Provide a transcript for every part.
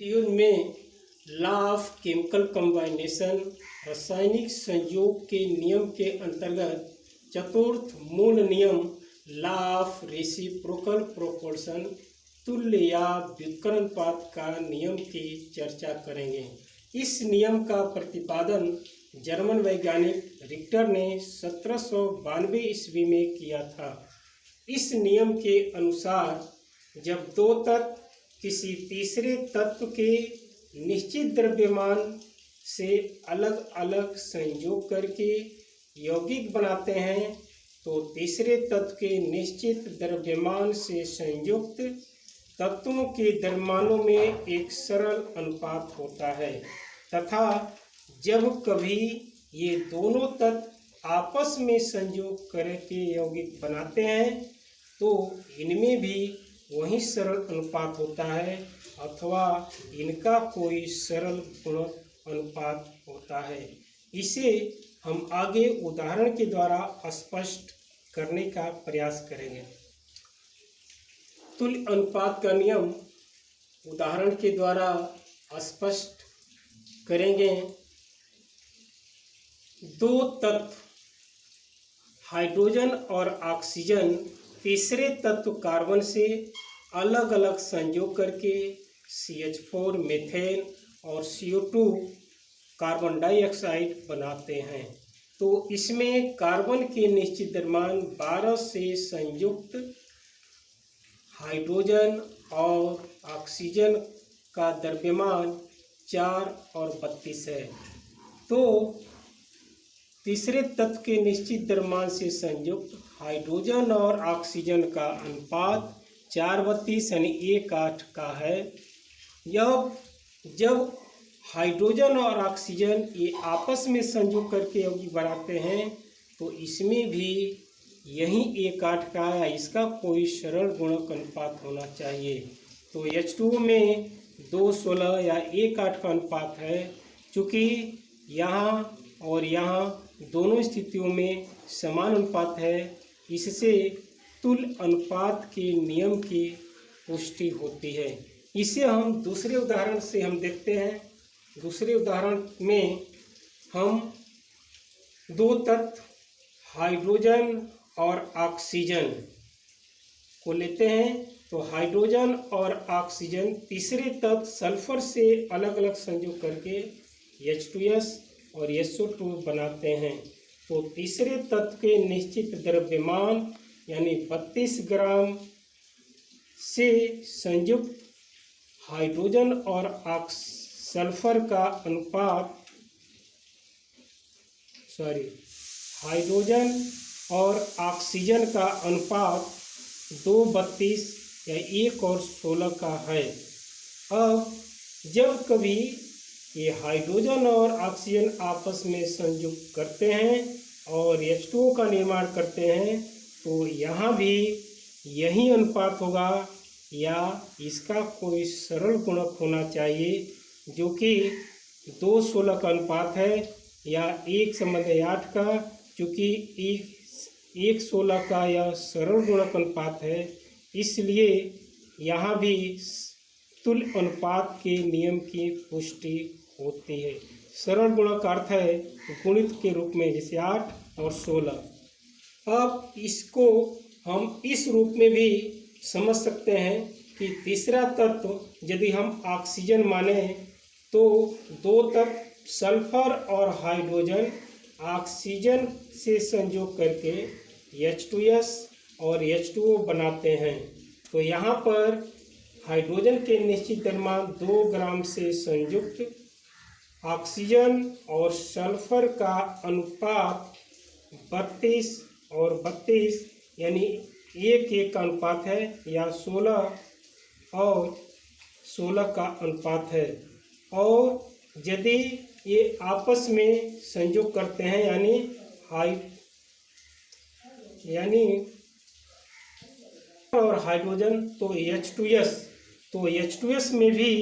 Tune में law of chemical कंबाइनेशन रासायनिक संयोग के नियम के अंतर्गत चतुर्थ मूल नियम लॉ ऑफ रेसिप्रोकल प्रोपोर्शन तुल्य या व्युत्क्रमानुपात का नियम की चर्चा करेंगे। इस नियम का प्रतिपादन जर्मन वैज्ञानिक रिक्टर ने 1792 ईस्वी में किया था। इस नियम के अनुसार जब दो तत्व किसी तीसरे तत्व के निश्चित द्रव्यमान से अलग अलग संयोग करके यौगिक बनाते हैं तो तीसरे तत्व के निश्चित द्रव्यमान से संयुक्त तत्वों के द्रव्यमानों में एक सरल अनुपात होता है तथा जब कभी ये दोनों तत्व आपस में संयोग करके यौगिक बनाते हैं तो इनमें भी वही सरल अनुपात होता है अथवा इनका कोई सरल गुणक अनुपात होता है। इसे हम आगे उदाहरण के द्वारा स्पष्ट करने का प्रयास करेंगे। तुल्य अनुपात का नियम उदाहरण के द्वारा स्पष्ट करेंगे। दो तत्व हाइड्रोजन और ऑक्सीजन तीसरे तत्व कार्बन से अलग अलग संयोग करके CH4 मीथेन और CO2 कार्बन डाइऑक्साइड बनाते हैं तो इसमें कार्बन के निश्चित द्रव्यमान 12 से संयुक्त हाइड्रोजन और ऑक्सीजन का द्रव्यमान 4 और 32 है। तो तीसरे तत्व के निश्चित द्रव्यमान से संयुक्त हाइड्रोजन और ऑक्सीजन का अनुपात 4:32 यानी 1:8 का है। जब हाइड्रोजन और ऑक्सीजन ये आपस में संयोग करके यौगिक बनाते हैं तो इसमें भी यही 1:8 का है, इसका कोई सरल गुणक अनुपात होना चाहिए। तो H2O में 2:16 या 1:8 का अनुपात है। चूँकि यहाँ और यहाँ दोनों स्थितियों में समान अनुपात है, इससे तुल्य अनुपात के नियम की पुष्टि होती है। इसे हम दूसरे उदाहरण से हम देखते हैं। दूसरे उदाहरण में हम दो तत्व हाइड्रोजन और ऑक्सीजन को लेते हैं तो हाइड्रोजन और ऑक्सीजन तीसरे तत्व सल्फर से अलग अलग संयोग करके H2S और SO2 बनाते हैं तो तीसरे तत्व के निश्चित द्रव्यमान यानी 32 ग्राम से संयुक्त हाइड्रोजन और सल्फर का अनुपात हाइड्रोजन और ऑक्सीजन का अनुपात 2:32 या 1 और 16 का है। अब जब कभी ये हाइड्रोजन और ऑक्सीजन आपस में संयुक्त करते हैं और H2O का निर्माण करते हैं तो यहाँ भी यही अनुपात होगा या इसका कोई सरल गुणक होना चाहिए जो कि 2:16 का अनुपात है या 1:8 का, चूँकि 1:16 का यह सरल गुणक अनुपात है इसलिए यहाँ भी तुल्य अनुपात के नियम की पुष्टि होती है। सरल गुणक का अर्थ है गुणित के रूप में, जैसे 8 और 16। अब इसको हम इस रूप में भी समझ सकते हैं कि तीसरा तत्व यदि हम ऑक्सीजन माने तो दो तत्व सल्फर और हाइड्रोजन ऑक्सीजन से संयोग करके H2S और H2O बनाते हैं तो यहाँ पर हाइड्रोजन के निश्चित द्रव्यमान 2 ग्राम से संयुक्त ऑक्सीजन और सल्फर का अनुपात 32 और 32 यानी 1:1 का अनुपात है या 16 और 16 का अनुपात है। और यदि ये आपस में संयोग करते हैं यानी और हाइड्रोजन तो H2S में भी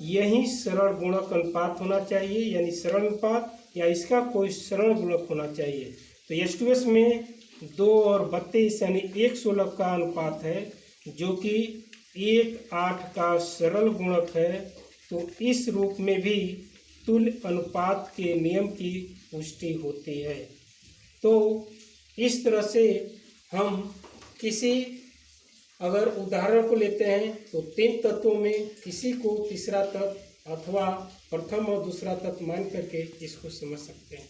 यही सरल गुणक अनुपात होना चाहिए यानी सरल अनुपात या इसका कोई सरल गुणक होना चाहिए। तो H2S में 2 और 32 यानी 1:16 का अनुपात है जो कि 1:8 का सरल गुणक है तो इस रूप में भी तुल्य अनुपात के नियम की पुष्टि होती है। तो इस तरह से हम किसी अगर उदाहरण को लेते हैं तो 3 तत्वों में किसी को तीसरा तत्व अथवा प्रथम और दूसरा तत्व मान करके इसको समझ सकते हैं।